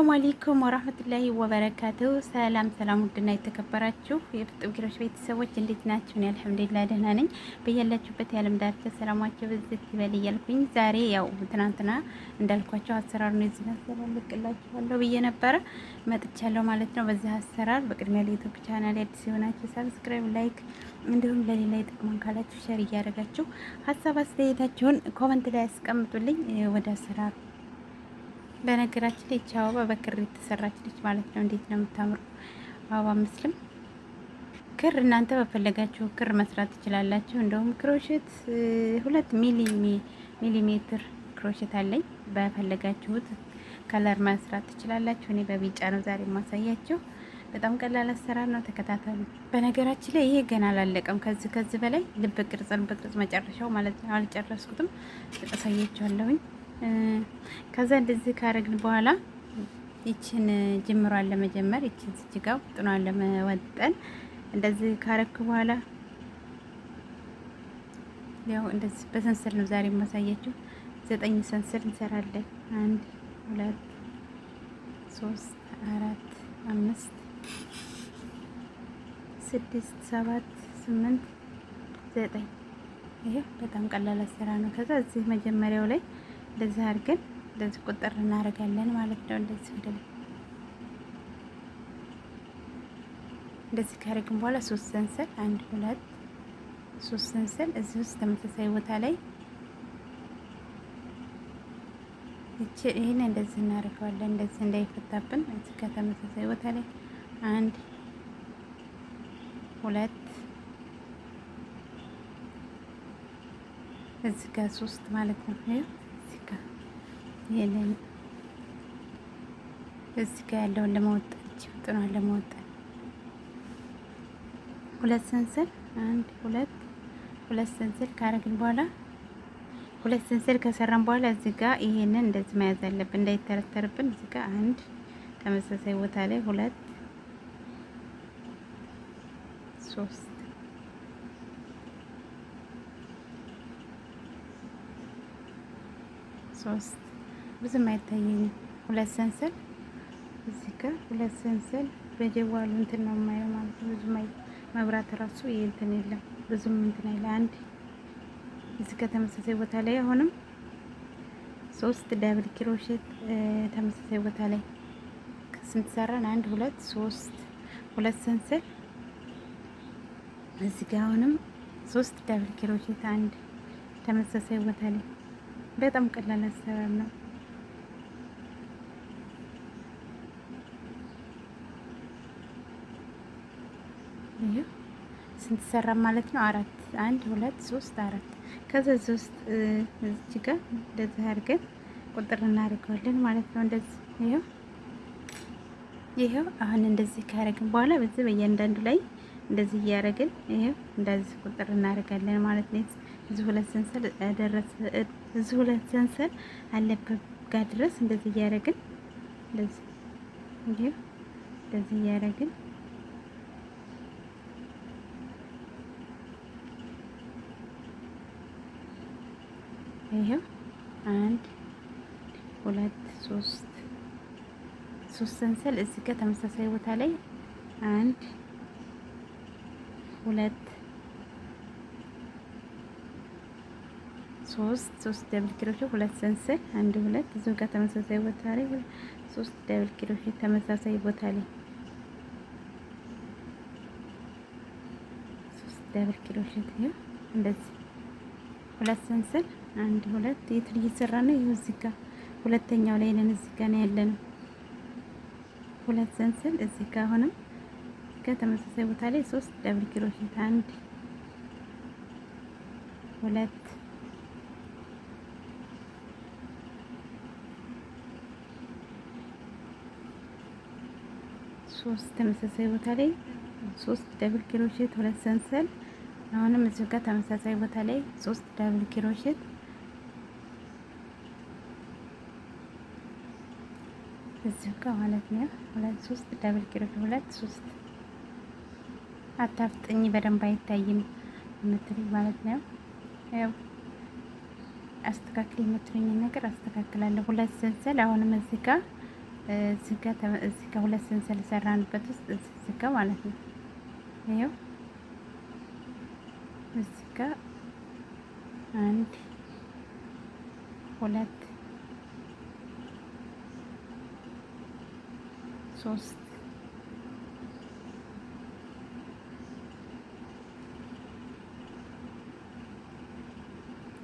አሰላሙ አለይኩም ወራህመቱላሂ ወበረካቱሁ። ሰላም ሰላም፣ ውድና የተከበራችሁ የፍጥምኪሮች ቤተሰቦች እንዴት ናችሁ? እኔ አልሐምዱሊላህ ደህና ነኝ። በያላችሁበት የዓለም ዳርቻ ሰላማችሁ ብዝት ይበል እያልኩኝ ዛሬ ያው ትናንትና እንዳልኳቸው አሰራሩን የዚህ አሰራር ልቅላችኋለሁ ብዬ ነበረ መጥቻለሁ ማለት ነው። በዚህ አሰራር በቅድሚያ ለዩቲዩብ ቻናል አዲስ የሆናችሁ ሰብስክራይብ፣ ላይክ እንዲሁም ለሌላ ይጠቅማን ካላችሁ ሼር እያደረጋችሁ ሀሳብ አስተያየታችሁን ኮመንት ላይ ያስቀምጡልኝ። ወደ አሰራሩ በነገራችን ላይ ይህች አበባ በክር የተሰራች ነች ማለት ነው። እንዴት ነው የምታምረው አበባ ምስልም ክር እናንተ በፈለጋችሁ ክር መስራት ትችላላችሁ። እንደውም ክሮሼት 2 ሚሊሜትር ክሮሼት አለኝ። በፈለጋችሁት ከለር መስራት ትችላላችሁ። እኔ በቢጫ ነው ዛሬ የማሳያችሁ። በጣም ቀላል አሰራር ነው፣ ተከታተሉ። በነገራችን ላይ ይሄ ገና አላለቀም። ከዚህ በላይ ልብ ቅርጽ መጨረሻው ማለት ነው። አልጨረስኩትም፣ አሳያችኋለሁኝ። ከዛ እንደዚህ ካረግን በኋላ ይችን ጅምሯን ለመጀመር ይችን ስጅጋው ጥኗን ለመወጠን እንደዚህ ካረኩ በኋላ ያው እንደዚህ በሰንሰል ነው ዛሬ የማሳያችሁ። 9 ሰንሰል እንሰራለን። 1 2 3 4 5 6 7 8 9 ይሄ በጣም ቀላል አሰራር ነው። ከዛ እዚህ መጀመሪያው ላይ እንደዚህ አድርገን እንደዚህ ቁጥር እናደርጋለን ማለት ነው። እንደዚህ ወደ ላይ እንደዚህ ካደረግን በኋላ 3 ሰንሰል 1 2 3 ሰንሰል እዚህ ውስጥ ተመሳሳይ ቦታ ላይ ይሄን እንደዚህ እናደርገዋለን። እንደዚህ እንዳይፈታብን እዚህ ከተመሳሳይ ቦታ ላይ 1 2 እዚህ ጋር 3 ማለት ነው። ይሄንን እዚህ ጋር ያለውን ለማወጣት ጥኗን ለማወጣት 2 ሰንሰል 1 2 ሰንሰል ካረግን በኋላ 2 ሰንሰል ከሰራን በኋላ እዚህ ጋር ይሄንን እንደዚህ መያዝ አለብን እንዳይተረተርብን። እዚህ ጋር 1 ተመሳሳይ ቦታ ላይ 2 3 3 ብዙም አይታየኝም። 2 ሰንሰል እዚህ ጋር 2 ሰንሰል በጀዋሉ እንትን ነው የማየው ማለት ነው። ብዙም መብራት ራሱ ይሄ እንትን የለም ብዙም እንትን አይለ። 1 እዚህ ጋር ተመሳሳይ ቦታ ላይ አሁንም 3 ዳብል ክሮሼት ተመሳሳይ ቦታ ላይ ስንት ሰራን? 1 2 3 2 ሰንሰል እዚህ ጋር አሁንም 3 ዳብል ክሮሼት 1 ተመሳሳይ ቦታ ላይ። በጣም ቀላል አሰራር ነው። ይሄ ስንት ሰራ ማለት ነው? 4 1 2 3 4 ከዛ እዚህ ውስጥ እዚህ ጋር እንደዚህ አድርገን ቁጥር እናደርገዋለን ማለት ነው። እንደዚህ ይሄው አሁን እንደዚህ ካደረግን በኋላ በዚህ በእያንዳንዱ ላይ እንደዚህ እያደረግን ይሄው እንደዚህ ቁጥር እናደርጋለን ማለት ነው። እዚህ 2 ሰንሰል ደረሰ፣ እዚህ 2 ሰንሰል አለበት ጋር ድረስ እንደዚህ እያደረግን እንደዚህ ይሄው እንደዚህ እያደረግን ይሄው 1 2 3 ሰንሰል እዚህ ጋር ተመሳሳይ ቦታ ላይ 1 2 3 ደብል ክሮሼት 2 ሰንሰል 1 2 እዚህ ጋር ተመሳሳይ ቦታ ላይ 3 ደብል ክሮሼት ተመሳሳይ ቦታ ላይ 3 ደብል ክሮሼት ይሄው እንደዚህ 2 ሰንሰል 1 2 የት እየሰራ ነው? ይሄው እዚህ ጋር ሁለተኛው ላይ ነን። እዚህ ጋር ነው ያለነው 2 ሰንሰል እዚህ ጋር አሁንም ከተመሳሳይ ቦታ ላይ 3 ደብል ክሮሼት 1 2 3 ተመሳሳይ ቦታ ላይ 3 ደብል ክሮሼት 2 ሰንሰል አሁንም እዚህ ጋር ተመሳሳይ ቦታ ላይ 3 ደብል ክሮሼት እዚህ ጋር ማለት ነው 3 ደብል ክሮሼት 2 3 አታፍጥኝ በደንብ አይታይም የምትሉኝ ማለት ነው። ያው አስተካክል የምትሉኝ ነገር አስተካክላለሁ። 2 ሰንሰል አሁንም እዚህ ጋር እዚህ ጋር ሁለት ሰንሰል ሰራንበት ውስጥ እዚህ ጋር ማለት ነው። ይኸው እዚህ ጋር አንድ ሁለት ሶስት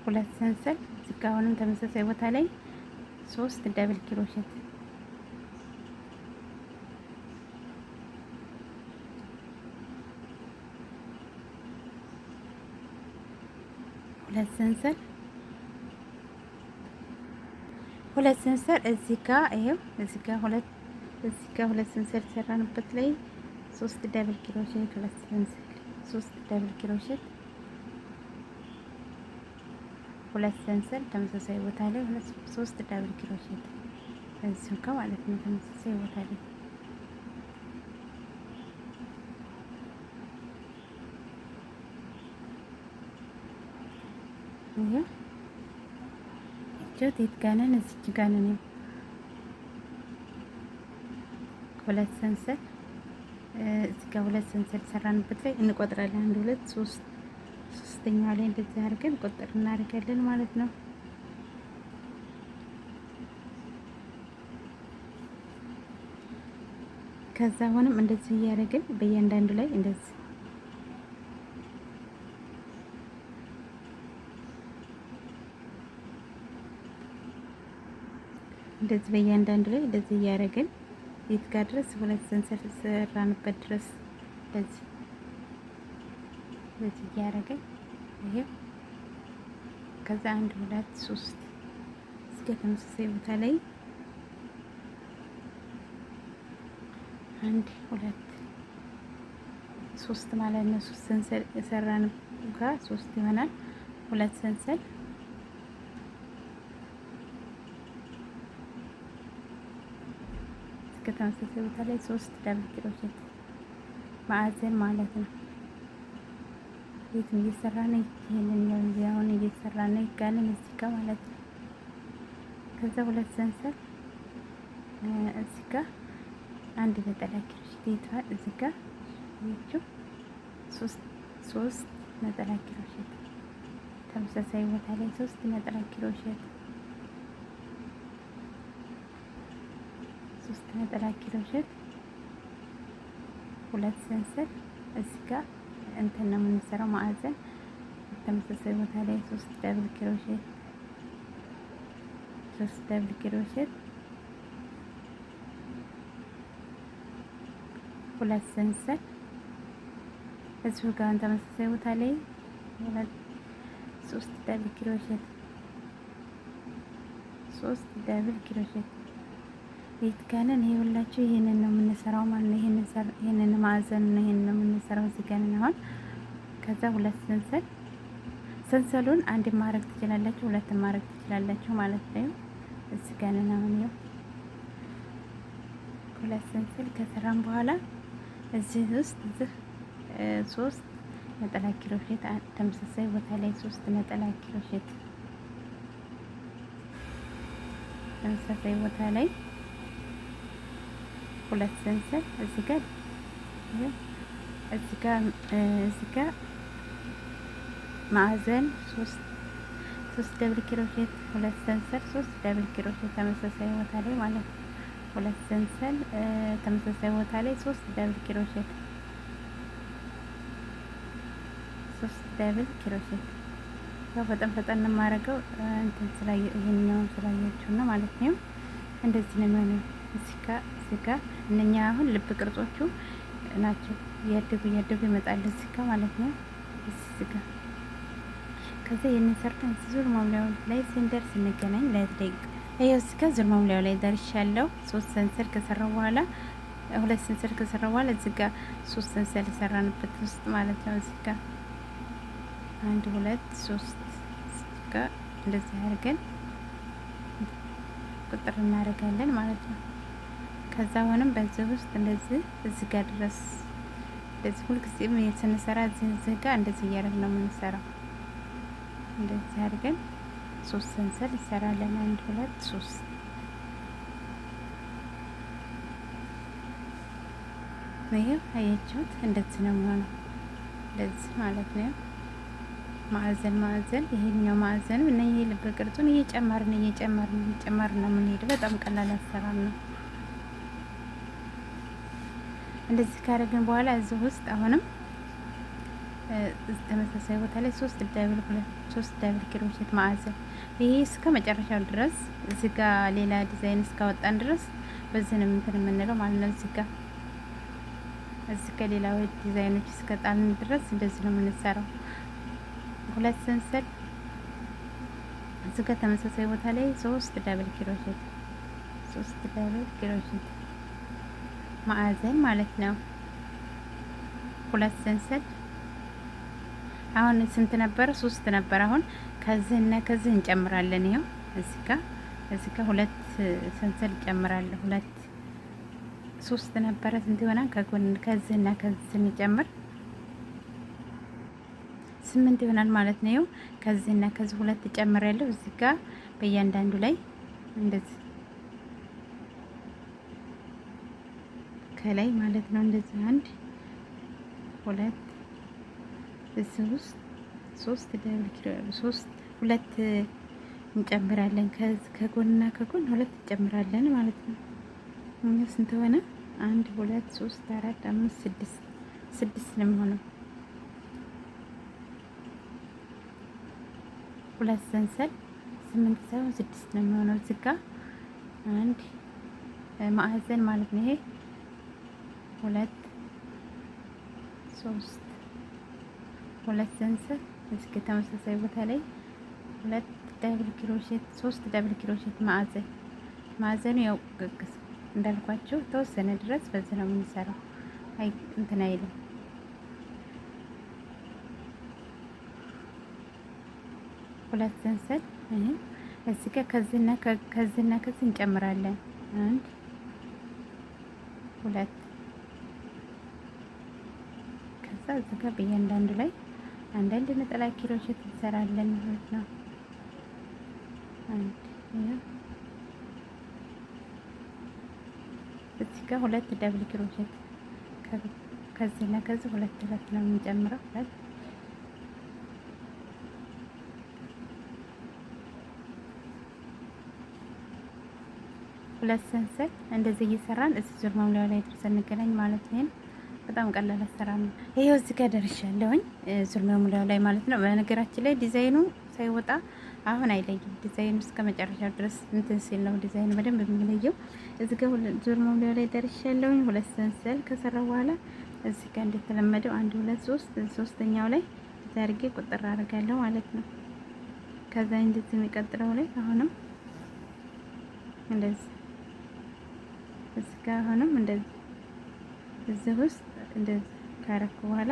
ሁለት ሰንሰል እዚህ ጋር አሁንም ተመሳሳይ ቦታ ላይ 3 ደብል ክሮሼት ሁለት ሰንሰል እዚህ ጋር ይሄው እዚህ ጋር ሁለት ሰንሰል ሰራንበት ላይ 3 ደብል ክሮሼት ሁለት ሰንሰል 3 ደብል ክሮሼት ሁለት ሰንሰል ተመሳሳይ ቦታ ላይ 3 ደብል ክሮሼት እዚሁ ጋር ማለት ነው። ተመሳሳይ ቦታ ላይ ይሄ እጆት ጋነን እዚች ጋነን ሁለት ሰንሰል እዚህ ጋር ሁለት ሰንሰል ሰራንበት ላይ እንቆጥራለን። 1 2 3 ሶስተኛው ላይ እንደዚህ አድርገን ቁጥር እናደርጋለን ማለት ነው። ከዛ አሁንም እንደዚህ እያደረግን በእያንዳንዱ ላይ እንደዚህ በእያንዳንዱ ላይ እንደዚህ እያደረግን የት ጋር ድረስ ሁለት ሰንሰል ሰራንበት ድረስ እንደዚህ እያደረግን ይሄው ከዛ 1 2 3 እስከ ተመሳሳይ ቦታ ላይ 1 2 3 ማለት ነው። 3 ሰንሰል የሰራን ጋር 3 ይሆናል። ሁለት ሰንሰል እስከ ተመሳሳይ ቦታ ላይ 3 ደብል ክሮሼት ማዕዘን ማለት ነው። ቤትም እየሰራን ይሄንን ያውን እየሰራን ይጋለን እዚህ ጋር ማለት ነው። ከዛ ሁለት ሰንሰል እዚህ ጋር አንድ ነጠላ ክሮሼት ይቷል። እዚህ ጋር ይቹ 3 ነጠላ ክሮሼት ተመሳሳይ ቦታ ላይ 3 ነጠላ ክሮሼት 3 ነጠላ ክሮሼት ሁለት ሰንሰል እዚህ ጋር እንትን ነው የምንሰራው ማዕዘን ተመሳሳይ ቦታ ላይ 3 ደብል ክሮሼት 3 ደብል ክሮሼት ሁለት ሰንሰል እዚሁ ጋር ተመሳሳይ ቦታ ላይ 3 ደብል ክሮሼት 3 ደብል ክሮሼት ቤት ጋነን ይኸውላችሁ ይሄንን ነው የምንሰራው ማለት ነው። ይሄንን ማዕዘን ነው ይሄንን ነው የምንሰራው እዚህ ጋር ነው። ከዛ ሁለት ሰንሰሉን አንድ ማድረግ ትችላላችሁ፣ ሁለት ማድረግ ትችላላችሁ ማለት ነው። እዚህ ጋር ነው አሁን ይኸው ሁለት ሰንሰል ከሰራን በኋላ እዚህ ውስጥ 3 ነጠላ ክሮሼት ተመሳሳይ ቦታ ላይ 3 ነጠላ ክሮሼት ተመሳሳይ ቦታ ላይ ሁለት ሰንሰል እዚህ ጋር ማዕዘን 3 ደብል ክሮሼት ሁለት ሰንሰል 3 ደብል ክሮሼት ተመሳሳይ ቦታ ላይ ማለት ነው። ሁለት ሰንሰል ተመሳሳይ ቦታ ላይ 3 ደብል ክሮሼት 3 ደብል ክሮሼት ያው በጣም ፈጠን የማደርገው እንትን ይሄኛውን ስላያችሁ ነው ማለት ነው። እንደዚህ ነው የሚሆነው። እዚህ ጋር እነኛ አሁን ልብ ቅርጾቹ ናቸው እያደጉ ይመጣል እዚህ ጋር ማለት ነው። እዚህ ጋር ከዛ የነሰርተን ዙር መሙላው ላይ ስንደርስ እንገናኝ ለደቂቃ። ይሄው እዚህ ጋር ዙር መሙላው ላይ ደርሻለሁ። 3 ሰንሰል ከሰራው በኋላ ሁለት ሰንሰል ከሰራው በኋላ እዚህ ጋር 3 ሰንሰል ሰራንበት ውስጥ ማለት ነው። እዚህ ጋር 1 2 3 እዚህ ጋር እንደዚህ አድርገን ቁጥር እናደርጋለን ማለት ነው። ከዛ አሁንም በዚህ ውስጥ እንደዚህ እዚህ ጋር ድረስ እንደዚህ ሁልጊዜም ስንሰራ እዚህ ጋር እንደዚህ እያደረግን ነው የምንሰራው። እንደዚህ አድርገን 3 ሰንሰል እንሰራለን። 1 2 3 ይሄው አያችሁት፣ እንደዚህ ነው የሚሆነው። እንደዚህ ማለት ነው። ማዕዘን ማዕዘን፣ ይሄኛው ማዕዘን እና ይሄ ልብ ቅርጹን እየጨመርን ነው የምንሄደው። በጣም ቀላል አሰራር ነው። እንደዚህ ካደረግን በኋላ እዚህ ውስጥ አሁንም ተመሳሳይ ቦታ ላይ ሶስት ዳብል ክሮሼት ማዕዘን፣ ይሄ እስከ መጨረሻው ድረስ እዚህ ጋር ሌላ ዲዛይን እስካወጣን ድረስ በዚህ ነው እንትን የምንለው ማለት ነው። እዚህ ጋር ሌላ ዲዛይኖች እስከጣልን ድረስ እንደዚህ ነው የምንሰራው። ሁለት ሰንሰል እዚህ ጋር ተመሳሳይ ቦታ ላይ ሶስት ዳብል ክሮሼት ማዕዘን ማለት ነው። ሁለት ሰንሰል አሁን ስንት ነበረ? ሶስት ነበረ። አሁን ከዚህና ከዚህ እንጨምራለን። ይኸው እዚህ ጋር ሁለት ሰንሰል እንጨምራለን። ሶስት ነበረ። ስንት ይሆናል? ከጎን ከዚህና ከዚህ እንጨምር 8 ይሆናል ማለት ነው። ከዚህና ከዚህ ሁለት ጨምራለሁ። እዚህ ጋር በእያንዳንዱ ላይ እንደዚህ ከላይ ማለት ነው። እንደዚህ 1 2 እዚህ ውስጥ 3 ሁለት እንጨምራለን። ከጎንና ከጎን ሁለት እንጨምራለን ማለት ነው። ስንት ሆነ? 1 2 3 4 5 6 ነው የሚሆነው። ሁለት ሰንሰል 8 ሳይሆን 6 ነው የሚሆነው። እዚህ ጋር አንድ ማዕዘን ማለት ነው። ይሄ 2 3 ሁለት ሰንሰል እዚህ ጋር ተመሳሳይ ቦታ ላይ 2 ዳብል ክሮሼት 3 ዳብል ክሮሼት ማዕዘኑ ያው ግግስ እንዳልኳችሁ ተወሰነ ድረስ በዚህ ነው የምንሰራው። አይ እንትን አይልም። ሁለት ሰንሰል እዚህ ጋር ከዚህና ከዚህ እንጨምራለን። 1 2 ከዛ እዚህ ጋር በእያንዳንዱ ላይ አንዳንድ ነጠላ ክሮሼት እንሰራለን ማለት ነው። እዚህ ጋር 2 ዳብል ክሮሼት ከዚህና ከዚህ ሁለት ነው የምንጨምረው። ሁለት ሰንሰል እንደዚህ እየሰራን እዚህ ዙር መሙላው ላይ ደርሰን እንገናኝ ማለት ነው። በጣም ቀላል አሰራር ነው። ይሄው እዚህ ጋር ደርሻለሁኝ ዙር መሙላው ላይ ማለት ነው። በነገራችን ላይ ዲዛይኑ ሳይወጣ አሁን አይለይም። ዲዛይኑ እስከ መጨረሻው ድረስ እንትን ሲል ነው ዲዛይኑ በደንብ የሚለየው። እዚህ ጋር ዙር መሙላው ላይ ደርሻለሁኝ። ሁለት ሰንሰል ከሰራው በኋላ እዚህ ጋር እንደተለመደው 1 2 3 ሶስተኛው ላይ አድርጌ ቁጥር አደርጋለሁ ማለት ነው። ከዛ እንደዚህ የሚቀጥለው ላይ አሁንም እንደዚህ እዚህ ጋር አሁንም እንደዚህ እዚህ ውስጥ እንደዚህ ካረኩ በኋላ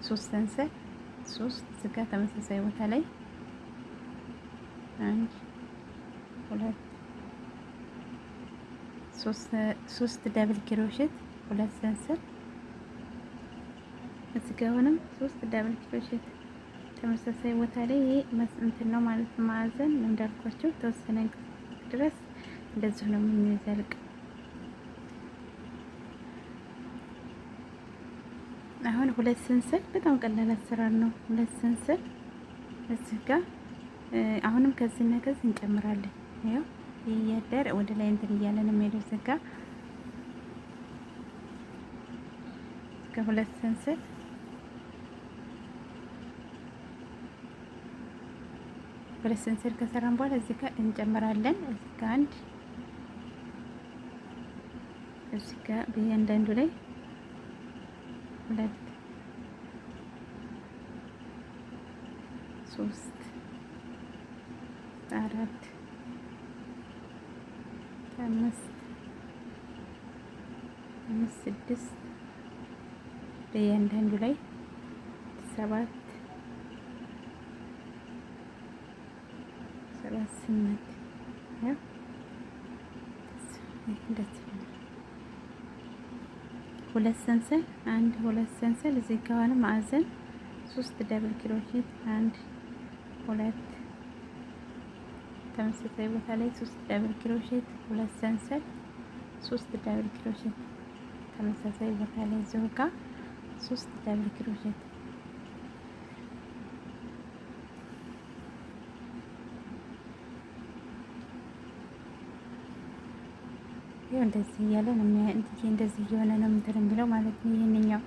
3 ሰንሰል 3 እዚህ ጋር ተመሳሳይ ቦታ ላይ 1 2 3 ዳብል ክሮሼት 2 ሰንሰል እዚህ ጋር አሁንም 3 ዳብል ክሮሼት ተመሳሳይ ቦታ ላይ ይሄ እንትን ነው ማለት ነው። ማዕዘን እንዳልኳቸው ተወሰነ ድረስ እንደዚህ ነው የምንዘልቅ። አሁን ሁለት ሰንሰል በጣም ቀላል አሰራር ነው። ሁለት ሰንሰል እዚህ ጋር አሁንም ከዚህና ከዚህ እንጨምራለን። ያው እያደር ወደ ላይ እንትን እያለ ነው የሚሄደው። እዚህ ጋር ከሁለት ሰንሰል ሁለት ሰንሰል ከሰራን በኋላ እዚህ ጋር እንጨምራለን። እዚህ ጋር አንድ እዚህ ጋር በእያንዳንዱ ላይ 2 3 4 5 6 በእያንዳንዱ ላይ 7 8 ያው እንደዚህ ሁለት ሰንሰል አንድ ሁለት ሰንሰል እዚህ ጋር ማዕዘን 3 ዳብል ክሮሼት 1 2 ተመሳሳይ ቦታ ላይ 3 ዳብል ክሮሼት 2 ሰንሰል 3 ዳብል ክሮሼት ተመሳሳይ ቦታ ላይ እዚሁ ጋር 3 ደብል ክሮሼት ይሄው እንደዚህ እያለ ነው እንደዚህ እየሆነ ነው እንትን የሚለው ማለት ነው። ይሄንኛው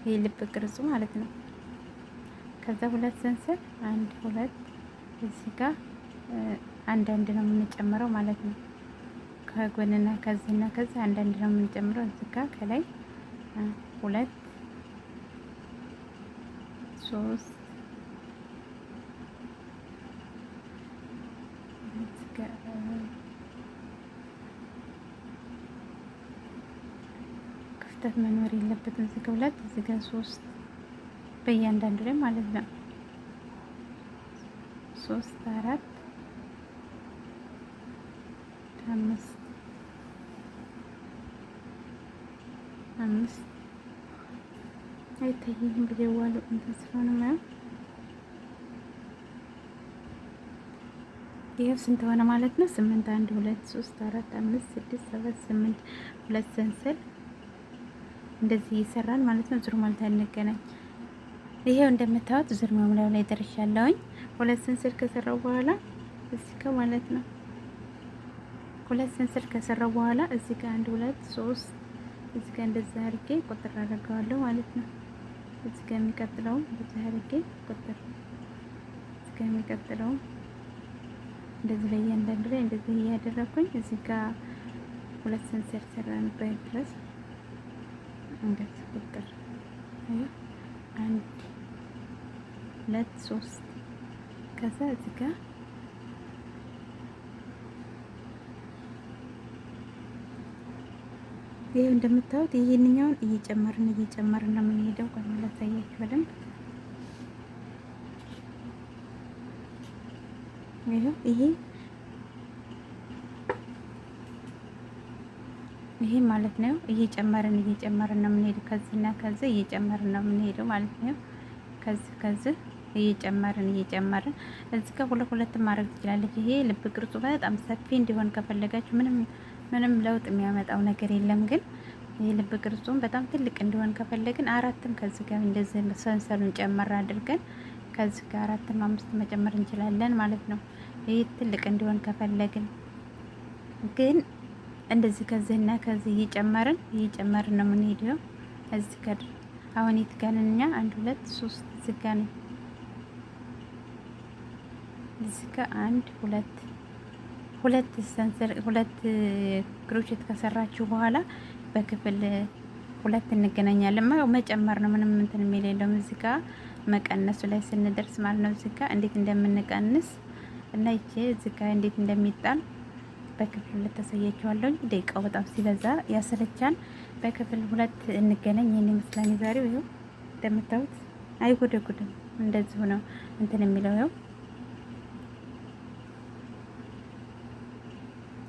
ይሄ ልብ ቅርጹ ማለት ነው። ከዛ 2 ሰንሰል 1 2 እዚህ ጋር አንድ ነው የምንጨምረው ማለት ነው። ከጎንና ከዚህና ከዚህ አንድ ነው የምንጨምረው። እዚህ ጋር ከላይ 2 3 ክፍተት መኖር የለበትም። እዚህ ጋር 2 እዚህ ጋር 3 በእያንዳንዱ ላይ ማለት ነው። 3 4 5 5 አይታየኝም በደዋሉ እንትን ስለሆነ ማለት ይሄው ስንት ሆነ ማለት ነው? 8 1 2 3 4 5 6 7 8 2 ሰንሰል እንደዚህ ይሰራል ማለት ነው። ዙር ማለት እንገናኝ። ይሄው እንደምታዩት ዙር መሙላው ላይ ደርሻለሁኝ። 2 ሰንሰል ከሰራው በኋላ እዚህ ጋር ማለት ነው 2 ሰንሰል ከሰራው በኋላ እዚህ ጋር 1 2 3 እዚህ ጋር እንደዛ አድርጌ ቁጥር አደርገዋለሁ ማለት ነው። እዚህ ጋር የሚቀጥለው እንደዛ አድርጌ ቁጥር እዚህ ጋር የሚቀጥለው እንደዚህ ላይ እያንዳንዱ ላይ እንደዚህ እያደረኩኝ እዚህ ጋር 2 ሰንሰል ሰራንበት ድረስ እንደዚህ ቁጥር 1 2 3 ከዛ እዚህ ጋር ይሄ እንደምታዩት ይሄንኛውን እየጨመርን ነው የምንሄደው። ቆይ ላሳያችሁ በደንብ። ይሄ ማለት ነው እየጨመርን ነው የምንሄደው። ከዚህና ከዚህ እየጨመርን ነው የምንሄደው ማለት ነው። ከዚህ እየጨመርን እዚህ ጋር ሁለት ማድረግ ትችላለች። ይሄ ልብ ቅርጹ በጣም ሰፊ እንዲሆን ከፈለጋችሁ ምንም ለውጥ የሚያመጣው ነገር የለም። ግን ይሄ ልብ ቅርጹን በጣም ትልቅ እንዲሆን ከፈለግን 4ም ከዚህ ጋር እንደዚህ ሰንሰሉን ጨመር አድርገን ከዚህ ጋር 4ም 5 መጨመር እንችላለን ማለት ነው። ይሄ ትልቅ እንዲሆን ከፈለግን ግን እንደዚህ ከዚህና ከዚህ እየጨመርን ነው የምንሄደው። እዚህ ጋር አሁን የትጋንኛ 1 2 3 እዚህ ጋር ነው። እዚህ ጋር 1 2 ሰንሰል 2 ክሮሼት ከሰራችሁ በኋላ በክፍል 2 እንገናኛለን። መጨመር ነው ምንም እንትን የሚል የለውም። እዚህ ጋር መቀነሱ ላይ ስንደርስ ማለት ነው። እዚህ ጋር እንዴት እንደምንቀንስ እና ይሄ እዚህ ጋር እንዴት እንደሚጣል በክፍል 2 ተሰያችኋለሁ። ደቂቃው በጣም ሲበዛ ያሰለቻል። በክፍል 2 እንገናኝ። ይሄን ይመስላል ዛሬው። ይሄው እንደምታዩት አይጎደጉድም። እንደዚህ ነው እንትን የሚለው ይሄው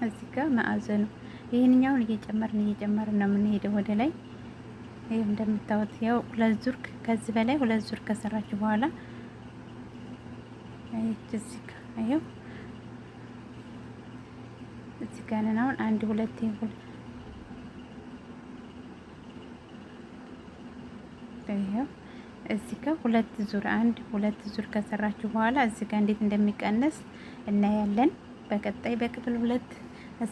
እዚህ ጋር ማዕዘኑ ይሄንኛውን እየጨመርን ነው የምንሄደው ወደ ላይ። ይሄው እንደምታዩት ያው 2 ዙር ከዚህ በላይ 2 ዙር ከሰራችሁ በኋላ እዚህ ጋር ይሄው እዚህ ጋር ነው አሁን 1 2 ይሄው እዚህ ጋር 2 ዙር 1 2 ዙር ከሰራችሁ በኋላ እዚህ ጋር እንዴት እንደሚቀነስ እናያለን። በቀጣይ በክፍል 2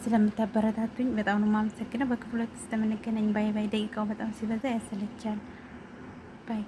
ስለምታበረታቱኝ በጣም ነው የማመሰግነው። በክፍል 2 እስከምንገናኝ ባይ ባይ። ደቂቃው በጣም ሲበዛ ያሰለቻል። ባይ